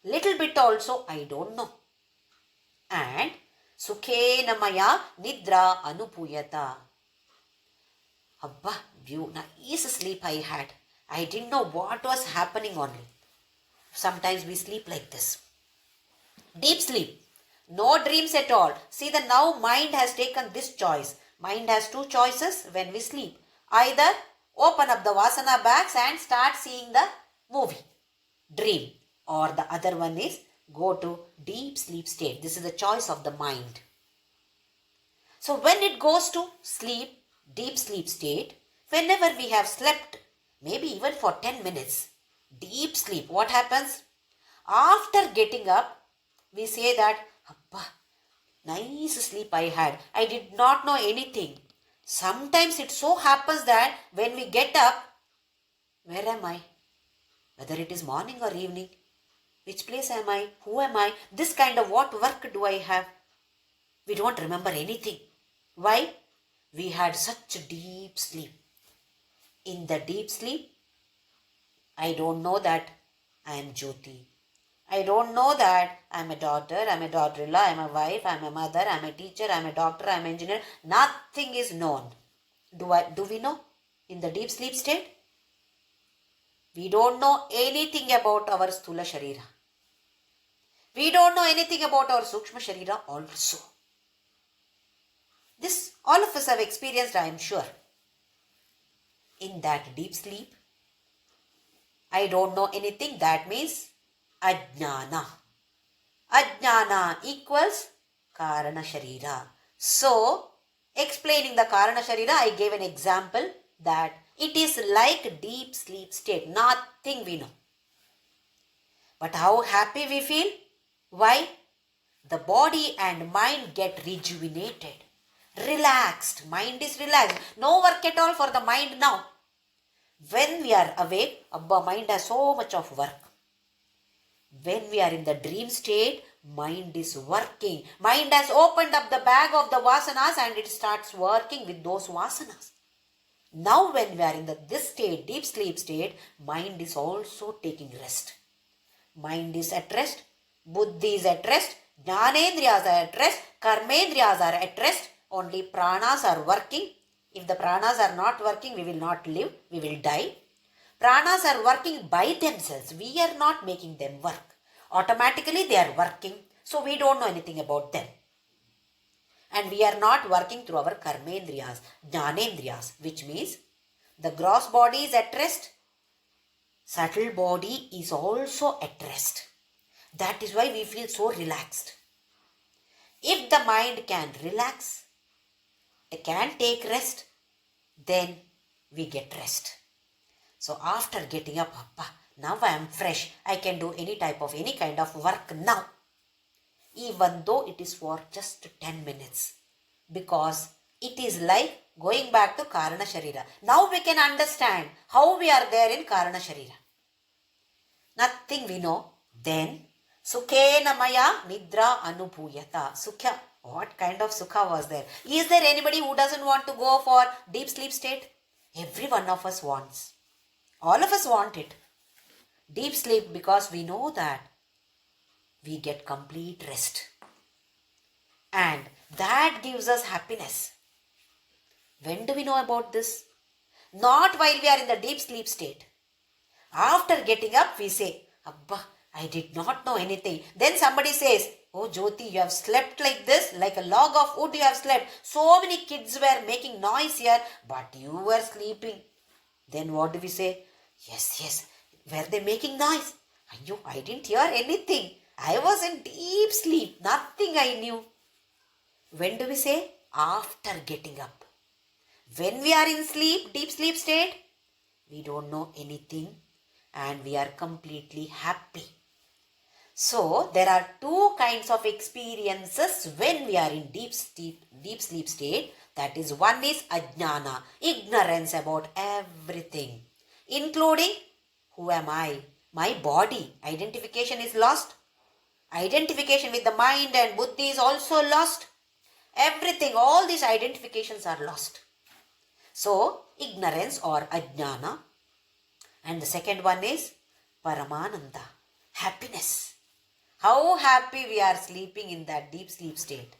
Little bit also I don't know. And Sukhena maya nidra anubhuyata. Abba, nice sleep I had. I didn't know what was happening only. Sometimes we sleep like this. Deep sleep. No dreams at all. See, the now mind has taken this choice. Mind has two choices when we sleep. Either open up the vasana bags and start seeing the movie, dream. Or the other one is go to deep sleep state. This is the choice of the mind. So when it goes to sleep, deep sleep state, whenever we have slept, maybe even for 10 minutes, deep sleep, what happens? After getting up, we say that, Appa, nice sleep I had. I did not know anything. Sometimes it so happens that when we get up, where am I? Whether it is morning or evening, which place am I? Who am I? This kind of what work do I have? We don't remember anything. Why? We had such a deep sleep. In the deep sleep, I don't know that I am JYOTHI. I don't know that I am a daughter, I am a daughter-in-law, I am a wife, I am a mother, I am a teacher, I am a doctor, I am an engineer. Nothing is known. Do we know in the deep sleep state? We don't know anything about our Sthula Sharira. We don't know anything about our Sukshma Sharira also. This all of us have experienced, I am sure. In that deep sleep, I don't know anything. That means Ajnana. Ajnana equals Karana Sharira. So, explaining the Karana Sharira, I gave an example that it is like deep sleep state. Nothing we know. But how happy we feel? Why? The body and mind get rejuvenated. Relaxed. Mind is relaxed. No work at all for the mind now. When we are awake, mind has so much of work. When we are in the dream state, mind is working. Mind has opened up the bag of the vasanas and it starts working with those vasanas. Now when we are in this state, deep sleep state, mind is also taking rest. Mind is at rest. Buddhi is at rest. Jnanendriyas are at rest. Karmendriyas are at rest. Only pranas are working. If the pranas are not working, we will not live. We will die. Pranas are working by themselves. We are not making them work. Automatically they are working. So we don't know anything about them. And we are not working through our karmendriyas, jnanendriyas, which means the gross body is at rest. Subtle body is also at rest. That is why we feel so relaxed. If the mind can relax, it can take rest, then we get rest. So after getting up, now I am fresh. I can do any kind of work now. Even though it is for just 10 minutes. Because it is like going back to Karana Sharira. Now we can understand how we are there in Karana Sharira. Nothing we know. Then, Sukhena maya nidra anubhuyata. Sukha What kind of sukha was there? Is there anybody who doesn't want to go for deep sleep state? Every one of us wants. All of us want it. Deep sleep, because we know that we get complete rest. And that gives us happiness. When do we know about this? Not while we are in the deep sleep state. After getting up, we say, Abba, I did not know anything. Then somebody says, oh Jyoti, you have slept like this, like a log of wood you have slept. So many kids were making noise here, but you were sleeping. Then what do we say? Yes, were they making noise? I didn't hear anything. I was in deep sleep. Nothing I knew. When do we say? After getting up. When we are in sleep, deep sleep state, we don't know anything and we are completely happy. So, there are two kinds of experiences when we are in deep sleep state. That is, one is ajnana, ignorance about everything, including who am I? My body. Identification is lost. Identification with the mind and buddhi is also lost. Everything, all these identifications are lost. So, ignorance or ajnana. And the second one is paramananda, happiness. How happy we are sleeping in that deep sleep state.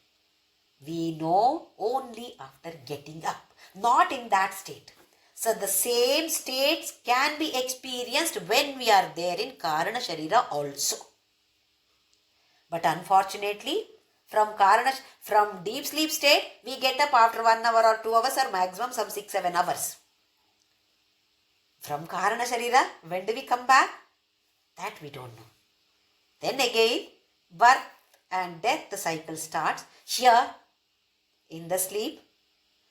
We know only after getting up, not in that state. So the same states can be experienced when we are there in Karana Sharira also. But unfortunately, from deep sleep state, we get up after 1 hour or 2 hours or maximum some 6-7 hours. From Karana Sharira, when do we come back? That we don't know. Then again, birth and death, the cycle starts. Here, in the sleep,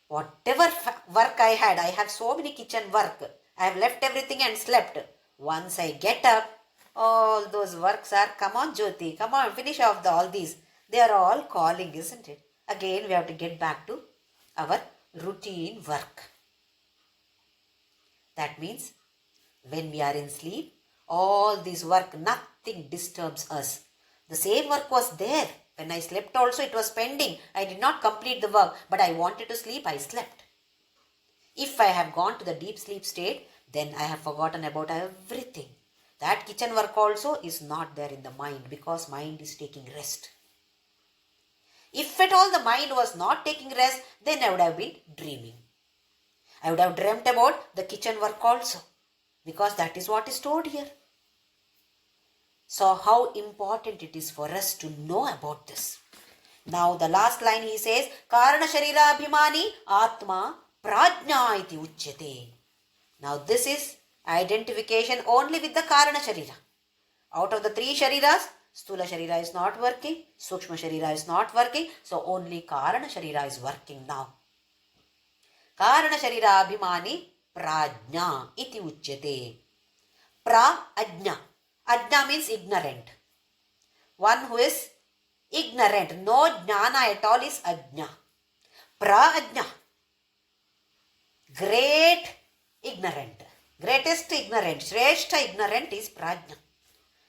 whatever work I have so many kitchen work. I have left everything and slept. Once I get up, all those works are, come on Jyoti, come on, finish off all these. They are all calling, isn't it? Again, we have to get back to our routine work. That means, when we are in sleep, all this work, nothing disturbs us. The same work was there. When I slept also, it was pending. I did not complete the work, but I wanted to sleep, I slept. If I have gone to the deep sleep state, then I have forgotten about everything. That kitchen work also is not there in the mind because mind is taking rest. If at all the mind was not taking rest, then I would have been dreaming. I would have dreamt about the kitchen work also, because that is what is told here. So how important it is for us to know about this. Now the last line he says, Karana Sharira Abhimani Atma Prajna iti uchyate. Now this is identification only with the Karana Sharira. Out of the 3 Shariras, Stula Sharira is not working, Sukshma Sharira is not working, so only Karana Sharira is working now. Karana Sharira Abhimani Prajna iti uchyate. Pra-ajna. Ajna means ignorant. One who is ignorant. No jnana at all is ajna. Pra-ajna. Great ignorant. Greatest ignorant. Shrestha ignorant is prajna.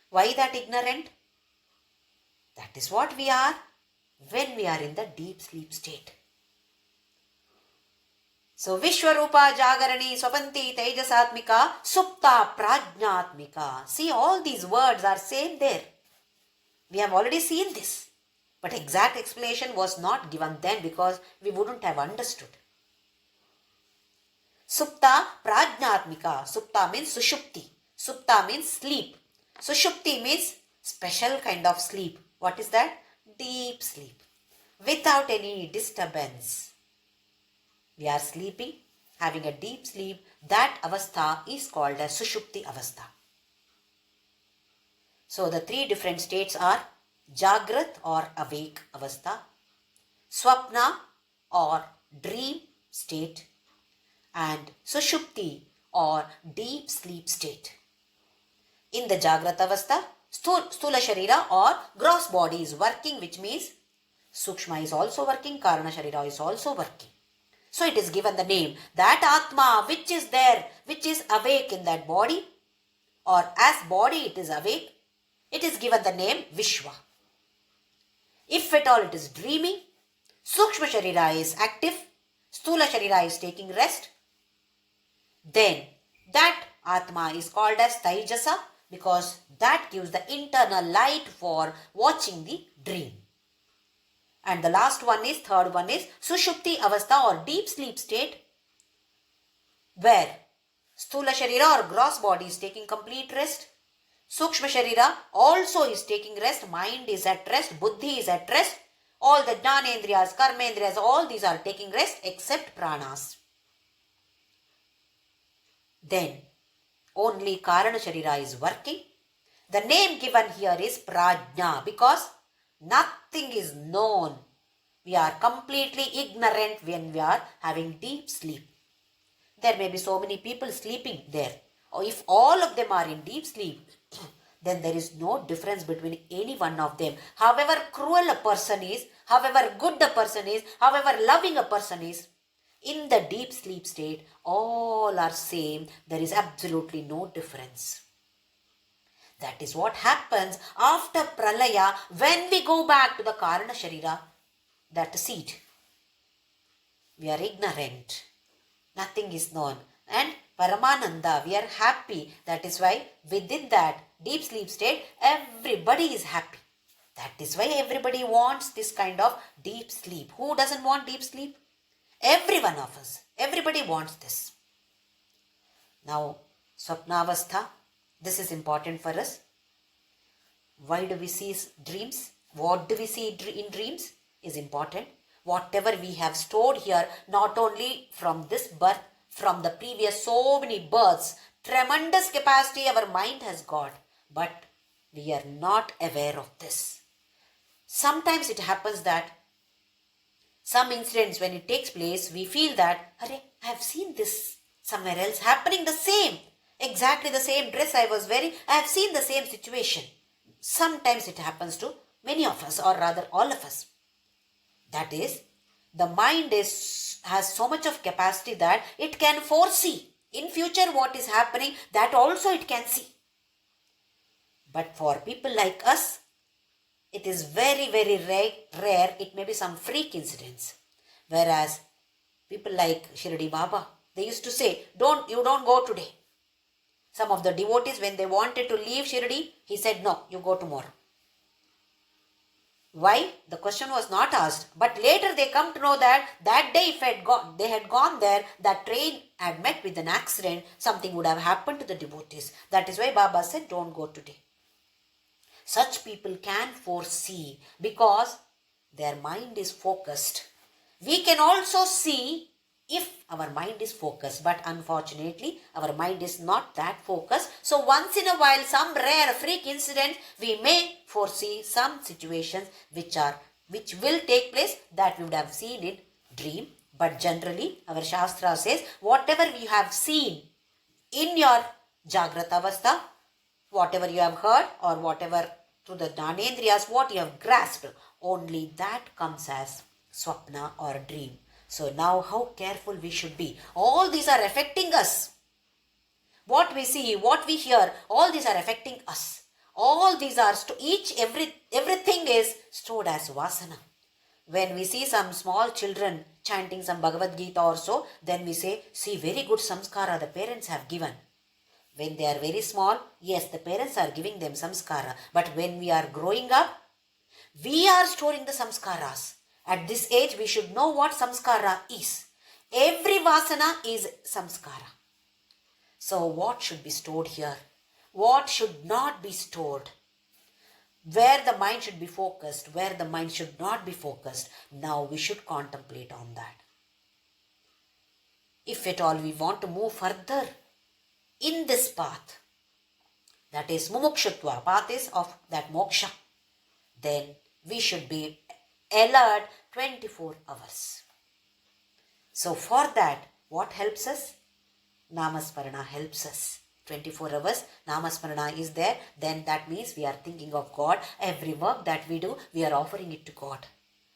Why that ignorant? That is what we are when we are in the deep sleep state. So, Vishwarupa Jagarani Swapanti Tejasatmika Supta Prajnatmika. See, all these words are same there. We have already seen this. But exact explanation was not given then because we wouldn't have understood. Supta Prajnatmika. Supta means Sushupti. Supta means sleep. Sushupti means special kind of sleep. What is that? Deep sleep. Without any disturbance. We are sleeping, having a deep sleep. That avastha is called as Sushupti Avastha. So the 3 different states are Jagrath or awake avastha, Swapna or dream state, and Sushupti or deep sleep state. In the Jagrath avastha, Stula Sharira or gross body is working, which means Sukshma is also working, Karana Sharira is also working. So it is given the name, that Atma which is there, which is awake in that body, or as body it is awake, it is given the name Vishwa. If at all it is dreaming, Sukshma Sharira is active, Sthula Sharira is taking rest, then that Atma is called as Taijasa because that gives the internal light for watching the dream. And the third one is Sushupti Avastha or deep sleep state, where Sthula Sharira or gross body is taking complete rest. Sukshma Sharira also is taking rest, mind is at rest, Buddhi is at rest. All the Jnanendriyas, Karmendriyas, all these are taking rest except Pranas. Then only Karana Sharira is working. The name given here is Prajna because nothing is known. We are completely ignorant when we are having deep sleep. There may be so many people sleeping there. Or if all of them are in deep sleep, then there is no difference between any one of them. However cruel a person is, however good a person is, however loving a person is, in the deep sleep state, all are same. There is absolutely no difference. That is what happens after Pralaya when we go back to the Karana Sharira, that seat. We are ignorant. Nothing is known. And Paramananda, we are happy. That is why within that deep sleep state, everybody is happy. That is why everybody wants this kind of deep sleep. Who doesn't want deep sleep? Every one of us. Everybody wants this. Now, Swapnavastha, this is important for us. Why do we see dreams? What do we see in dreams is important. Whatever we have stored here, not only from this birth, from the previous so many births, tremendous capacity our mind has got, but we are not aware of this. Sometimes it happens that some incidents when it takes place, we feel that, I have seen this somewhere else happening the same, exactly the same dress I was wearing, I have seen the same situation. Sometimes it happens to many of us, or rather all of us. That is, the mind has so much of capacity that it can foresee in future what is happening, that also it can see. But for people like us, it is very, very rare. It may be some freak incidents. Whereas people like Shirdi Baba, they used to say, you don't go today. Some of the devotees, when they wanted to leave Shirdi, he said, no, you go tomorrow. Why? The question was not asked. But later they come to know that day if they had gone there, that train had met with an accident, something would have happened to the devotees. That is why Baba said, don't go today. Such people can foresee because their mind is focused. We can also see if our mind is focused, but unfortunately our mind is not that focused. So once in a while, some rare freak incident, we may foresee some situations which will take place that we would have seen in dream. But generally our Shastra says, whatever we have seen in your Jagrath Avastha, whatever you have heard or whatever through the Jnanendriyas, what you have grasped, only that comes as Swapna or dream. So now how careful we should be. All these are affecting us. What we see, what we hear, all these are affecting us. All these are, everything is stored as vasana. When we see some small children chanting some Bhagavad Gita or so, then we say, see, very good samskara the parents have given. When they are very small, yes, the parents are giving them samskara. But when we are growing up, we are storing the samskaras. At this age, we should know what samskara is. Every vasana is samskara. So what should be stored here? What should not be stored? Where the mind should be focused, where the mind should not be focused. Now we should contemplate on that. If at all we want to move further in this path, that is mumukshutva, path is of that moksha, then we should be alert 24 hours. So for that, what helps us? Namasmarana helps us. 24 hours, Namasmarana is there, then that means we are thinking of God. Every work that we do, we are offering it to God.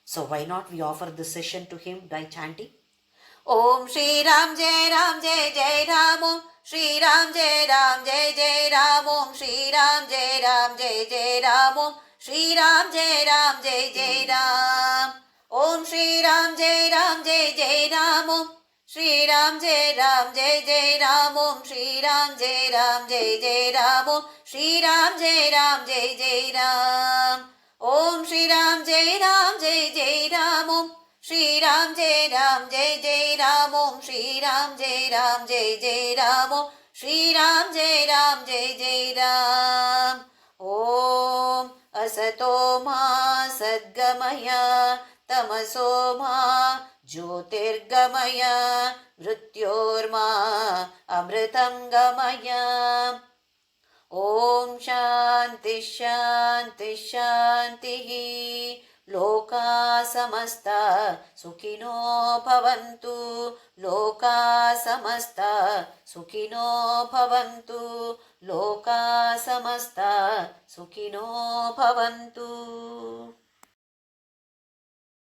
So why not we offer this session to Him by chanting? Om Shri Ram Jai Ram Jai Jai Ram Om Shri Ram Jai Ram Jai Jai Ram Om Shri Ram Jai Ram Jai Jai Ram Om Shri Ram Jai Ram Jai Jai Ram Om Shri Ram Jai Ram Om Shri Ram Jai Ram Om Shri Ram Jai Ram Om Shri Ram Jai Ram Om Shri Ram Jai Ram Om Shri Ram Jai Ram Om Shri Ram Jai Ram Om Shri Ram Jai Ram Om Asato Ma Sadgamaya Tamaso Ma Jyotirgamaya Mrityorma Amritam Gamaya Om Shanti Shanti Shanti Loka Samasta Sukhino Bhavantu Loka Samasta Sukhino Bhavantu Loka Samasta Sukhino Bhavantu.